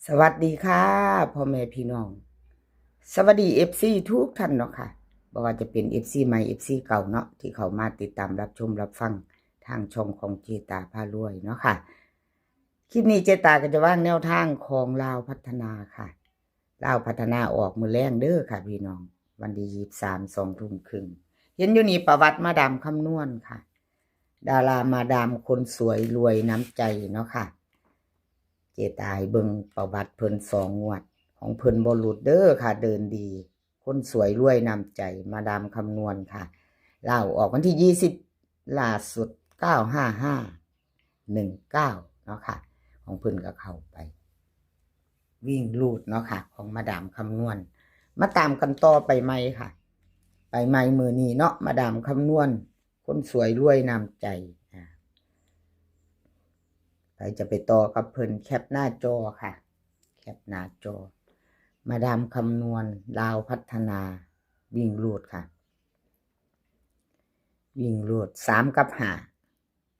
สวัสดีค่ะพ่อแม่พี่น้องสวัสดีFCทุกท่านเนาะค่ะบ่ว่าจะเป็น FC ใหม่ FC เก่าเนาะที่เขามาติดตามรับชมรับฟังทางช่องของเจตาพารวยเนาะค่ะคลิปนี้เจตาก็จะว่างแนวทางของลาวพัฒนาค่ะลาวพัฒนาออกมือแรงเด้อค่ะพี่น้องวันที่23 20:30เห็นอยู่นี่ประวัติมาดามคำนวณค่ะดารามาดามคนสวยรวยน้ำใจเนาะค่ะเจตายเบิ่งประวัติเพิ่น2 งวดของเพิ่นบ่หลุดเด้อค่ะเดินดีคนสวยรวยนำใจมาดามคำนวณค่ะเล่าออกวันที่20ล่าสุด95519เนาะค่ะของเพิ่นก็เข้าไปวิ่งลูดเนาะค่ะของมาดามคำนวณมาตามกันต่อไปใหม่ค่ะไปใหม่มื้อนี้เนาะมาดามคำนวณคนสวยรวยนำใจใครจะไปต่อกับเพิ่นแคปหน้าจอค่ะแคปหน้าจอมาดามคำนวณลาวพัฒนาวิ่งรูดค่ะวิ่งรูด3 กับ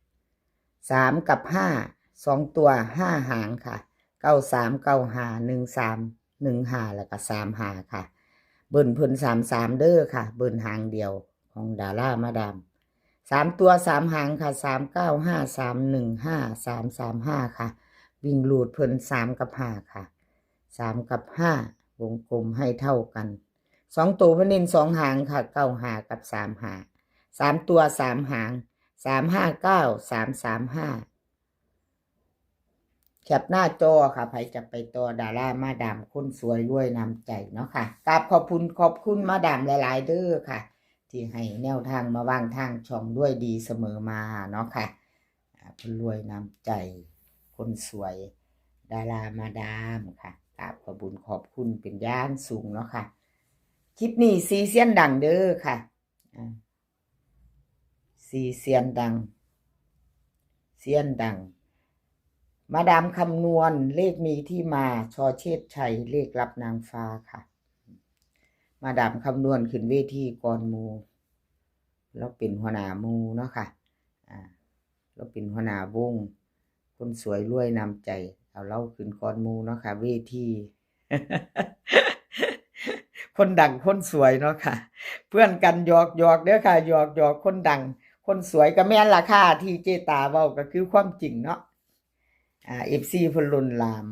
5 3 กับ 5 2 ตัว5 หางค่ะ93 95 13 15แล้วก็3 หาค่ะเบิ้นเพิ่น33เด้อค่ะเบิ้นหางเดียวของดารามาดาม3 ตัว3 หางค่ะ395 315 335ค่ะวิ่งรูดเพิ่น3 กับ 5ค่ะ3 กับ 5วงกลมให้เท่ากัน2 ตัวเพิ่นเน้น2 หางค่ะ95กับ3 หา3 ตัว3 หาง359 335แคปหน้าจอค่ะไผจะไปต่อดารามาดามคนสวยรวยนำใจเนาะค่ะกราบขอบคุณมาดามหลายๆเด้อค่ะที่ให้แนวทางมาวางทางช่องด้วยดีเสมอมาเนาะค่ะคนรวยนำใจคนสวยดารามาดามค่ะกราบขอบคุณเป็นย่างสูงเนาะค่ะคลิปนี้ซีเซียนดังเด้อค่ะซีเซียนดังมาดามคำนวณเลขมีที่มาชอเชษชัยเลขรับนางฟ้าค่ะมาดามคำนวณขึ้นเวทีก่อนหมู่แล้วเป็นหัวหน้าหมู่เนาะค่ะแล้วเป็นหัวหน้าวงคนสวยรวยนำใจเอาเล่าขึ้นก่อนหมู่เนาะค่ะเวที คนดังคนสวยเนาะค่ะเพื่อนกันหยอกเด้อค่ะหยอกคนดังคนสวยก็แม่นล่ะค่ะที่เจตาเว้าก็คือความจริงเนาะFC เพิ่นล้นหลาม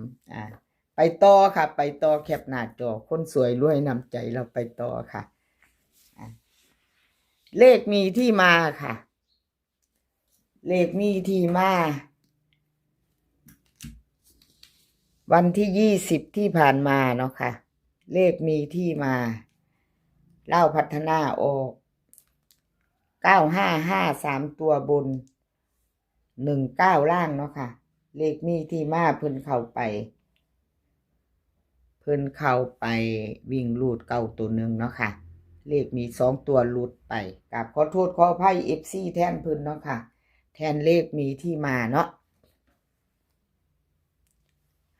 ไปต่อค่ะไปต่อแคปหน้าจอคนสวยรวยนำใจเราไปต่อค่ะเลขมีที่มาค่ะเลขมีที่มาวันที่20ที่ผ่านมาเนาะค่ะเลขมีที่มาเล่าพัฒนาออก9553ตัวบน19ล่างเนาะค่ะเลขมีที่มาเพิ่นเข้าไปวิ่งลูดเก้าตัวหนึ่งเนาะค่ะเลขมี2 ตัวหลุดไปกับขอโทษขออภัย FC แทนเพิ่นเนาะค่ะแทนเลขมีที่มาเนาะ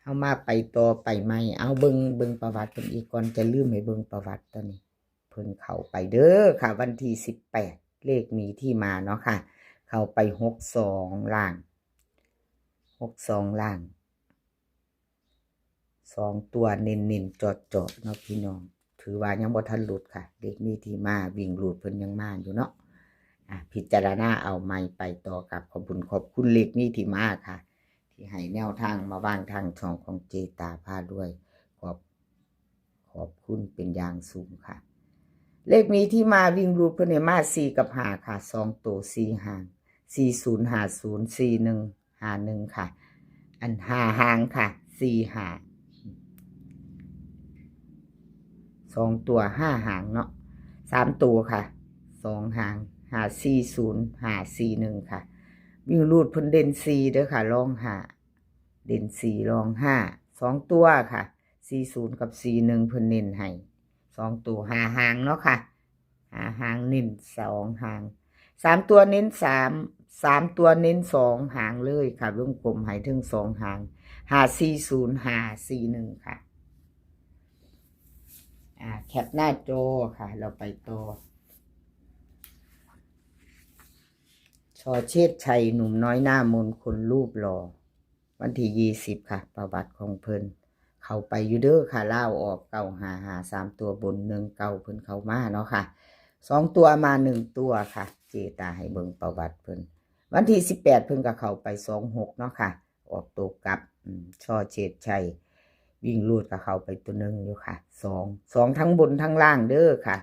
เอามาไปต่อไปใหม่เอาเบิ่งประวัติเพิ่นอีกก่อนจะลืมให้เบิ่งประวัติตอนนี้เพิ่นเข้าไปเด้อค่ะวันที่18เลขมีที่มาเนาะค่ะเข้าไป62ล่าง62ล่าง2 ตัวเน้นๆจอดเนาะพี่น้องถือว่ายังบ่ทันหลุดค่ะเลขมีที่มาวิ่งหลุดเพิ่นยังมาอยู่เนาะพิจารณาเอาใหม่ไปต่อกับขอบคุณเลขมีที่มาค่ะที่ให้แนวทางมาวางทางช่องของเจตาพาด้วยขอบคุณเป็นอย่างสูงค่ะเลขมีที่มาวิ่งรูดเพิ่นให้มา4 กับ 5ค่ะ2 ตัว4 หาง4050 4151ค่ะอัน5 หางค่ะ4 หาง2 ตัว5 หางเนาะ3 ตัวค่ะ2 หาง540 541ค่ะวิ่งรูดเพิ่นเด่น4เด้อค่ะรอง5เด่น4รอง5 2 ตัวค่ะ40กับ41เพิ่นเน้นให้2 ตัว5 หางเนาะค่ะ5 หางเน้น2 หาง3 ตัวเน้น3 ตัวเน้น2 หางเลยค่ะวงกลมให้ถึง2 หาง540 541ค่ะแคปหน้าจอค่ะเราไปต่อชอเชษชัยหนุ่มน้อยหน้ามนต์คนรูปหล่อวันที่20ค่ะประวัติของเพิ่น เข้าไปอยู่เด้อค่ะลาวออก955 3ตัวบน19เพิ่นเข้ามาเนาะค่ะ2ตัวมา1ตัวค่ะเจตาให้เบิ่งประวัติเพิ่นวันที่18เพิ่นก็เข้าไป26เนาะค่ะออกตัวกลับช่อเฉดชัยวิ่งลูดก็เข้าไปตัวนึงอยู่ค่ะ2ทั้งบนทั้งล่างเด้อค่ะ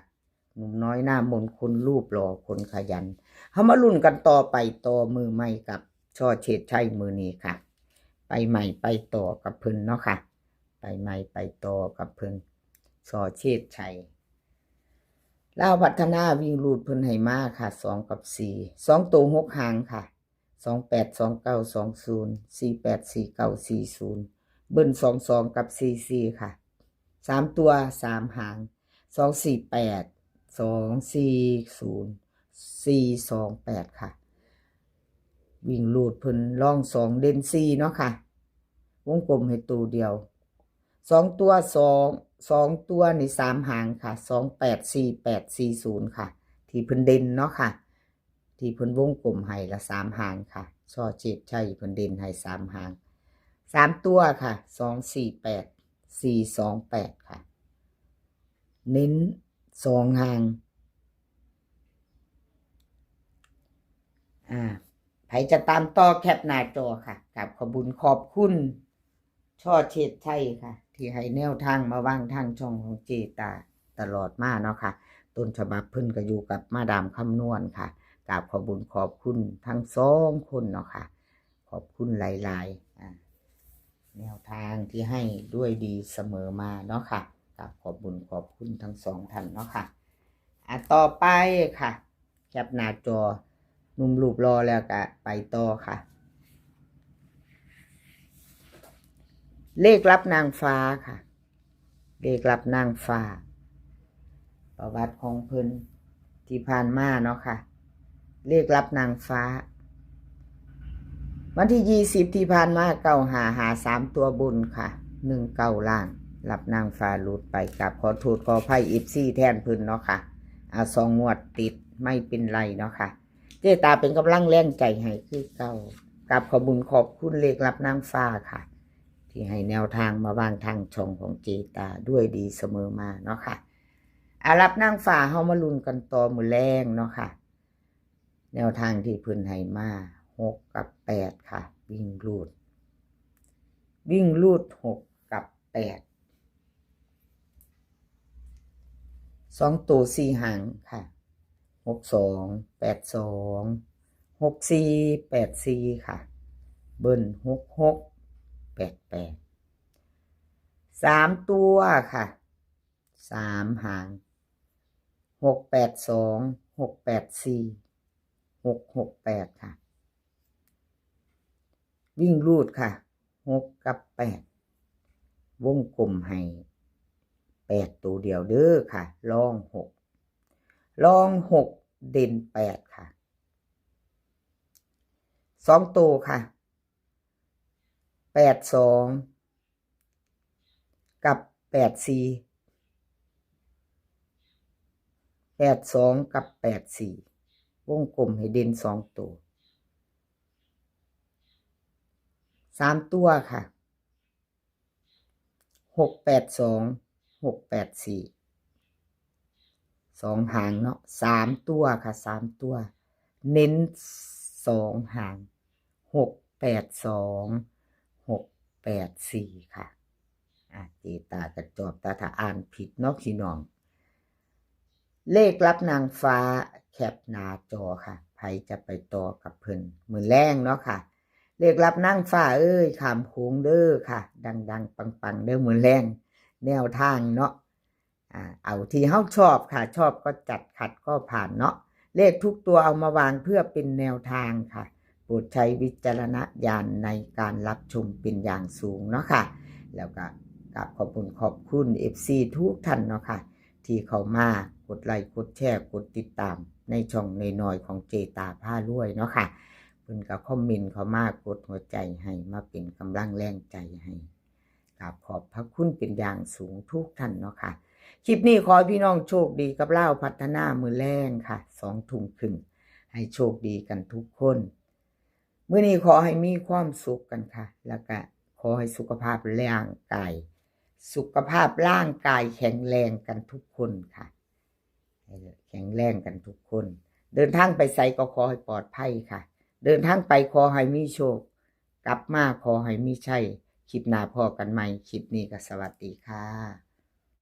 หนุ่มน้อยหน้ามนต์คนรูปหล่อคนขยันเฮามาลุ้นกันต่อไปต่อมือใหม่กับช่อเฉดชัยมือนี้ค่ะไปใหม่ไปต่อกับเพิ่นเนาะค่ะไปใหม่ไปต่อกับเพิ่นช่อเฉดชัยลาวพัฒนาวิ่งรูดเพิ่นให้มาค่ะ2กับ4 2ตัว6หางค่ะ28 29 20 48 49 40เบิ้ล22กับ44ค่ะ3ตัว3หาง248 240 428ค่ะวิ่งรูดเพิ่นล่อง2เด่น4เนาะค่ะวงกลมให้ตัวเดียว2ตัว2ตัวนี่3หางค่ะ284840ค่ะที่เพิ่นเด่นเนาะค่ะที่เพิ่นวงกลมให้ละ3หางค่ะช่อเจ็ดชัยเพิ่นเด่นให้3หาง3ตัวค่ะ248 428ค่ะเน้น2หางไผจะตามต่อแคปหน้าจอค่ะกับขอบคุณช่อเฉดชัยค่ะที่ให้แนวทางมาวางทางช่องของเจตาตลอดมาเนาะค่ะต้นฉบับเพิ่นก็อยู่กับมาดามคำนวณค่ะกับขอบคุณทั้ง2คนเนาะค่ะขอบคุณหลายๆแนวทางที่ให้ด้วยดีเสมอมาเนาะค่ะกับขอบคุณทั้ง2ท่านเนาะค่ะต่อไปค่ะแคปหน้าจอหนุ่มรูปรอแล้วก็ไปต่อค่ะเลขรับนางฟ้าค่ะเลขรับนางฟ้าประวัติของเพิ่นที่ผ่านมาเนาะค่ะเลขรับนางฟ้าวันที่20ที่ผ่านมา955 3ตัวบนค่ะ19ล่างรับนางฟ้าหลุดไปกับขอโทษขออภัยFCแทนเพิ่นเนาะค่ะ2งวดติดไม่เป็นไรเนาะค่ะเจตาเป็นกำลังแรงใจให้คือเก่ากับขอบคุณเลขรับนางฟ้าค่ะที่ให้แนวทางมาวางทางช่องของเจตาด้วยดีเสมอมาเนาะค่ะรับนางฟ้าเฮามาลุ้นกันต่อมื้อแรงเนาะค่ะแนวทางที่เพิ่นให้มา6กับ8ค่ะวิ่งรูด6กับ8 2ตัว4หางค่ะ62 82 64 84ค่ะเบิ้ล66 88 3ตัวค่ะ3หาง682 684 668ค่ะวิ่งรูดค่ะ6กับ8วงกลมให้8ตัวเดียวเด้อค่ะลอง6เด่น8ค่ะ2ตัวค่ะ82กับ84 82กับ84วงกลมให้เด่น2ตัว3ตัวค่ะ682 684 2หางเนาะ3ตัวค่ะ3ตัวเน้น2หาง682 684ค่ะเจตากระจอบตาถ้าอ่านผิดเนาะพี่น้องเลขรับนางฟ้าแคปหน้าจอค่ะไผจะไปต่อกับเพิ่นมื้อแรงเนาะค่ะเลขรับนางฟ้าขามโค้งเด้อค่ะดังๆปังๆเด้อมื้อแรงแนวทางเนาะเอาที่เฮาชอบค่ะชอบก็จัดขัดก็ผ่านเนาะเลขทุกตัวเอามาวางเพื่อเป็นแนวทางค่ะโปรดใช้วิจารณญาณในการรับชมเป็นอย่างสูงเนาะค่ะแล้วก็ขอบคุณ FC ทุกท่านเนาะค่ะที่เข้ามากดไลค์กดแชร์กดติดตามในช่องน้อยๆของเจตาผ้ารวยเนาะค่ะเพิ่นก็คอมเมนต์เข้ามากดหัวใจให้มาเป็นกำลังแรงใจให้ขอบพระคุณเป็นอย่างสูงทุกท่านเนาะค่ะคลิปนี้ขอให้พี่น้องโชคดีกับเล่าพัฒนามือแรงค่ะ2 ทุ่มครึ่งให้โชคดีกันทุกคนมื้อนี้ขอให้มีความสุขกันค่ะแล้วก็ขอให้สุขภาพร่างกาย สุขภาพร่างกายแข็งแรงกันทุกคนค่ะแข็งแรงกันทุกคน เดินทางไปไสก็ขอให้ปลอดภัยค่ะ เดินทางไปขอให้มีโชค กลับมาขอให้มีชัยคลิปหน้าพอกันใหม่คลิปนี้ก็สวัสดีค่ะ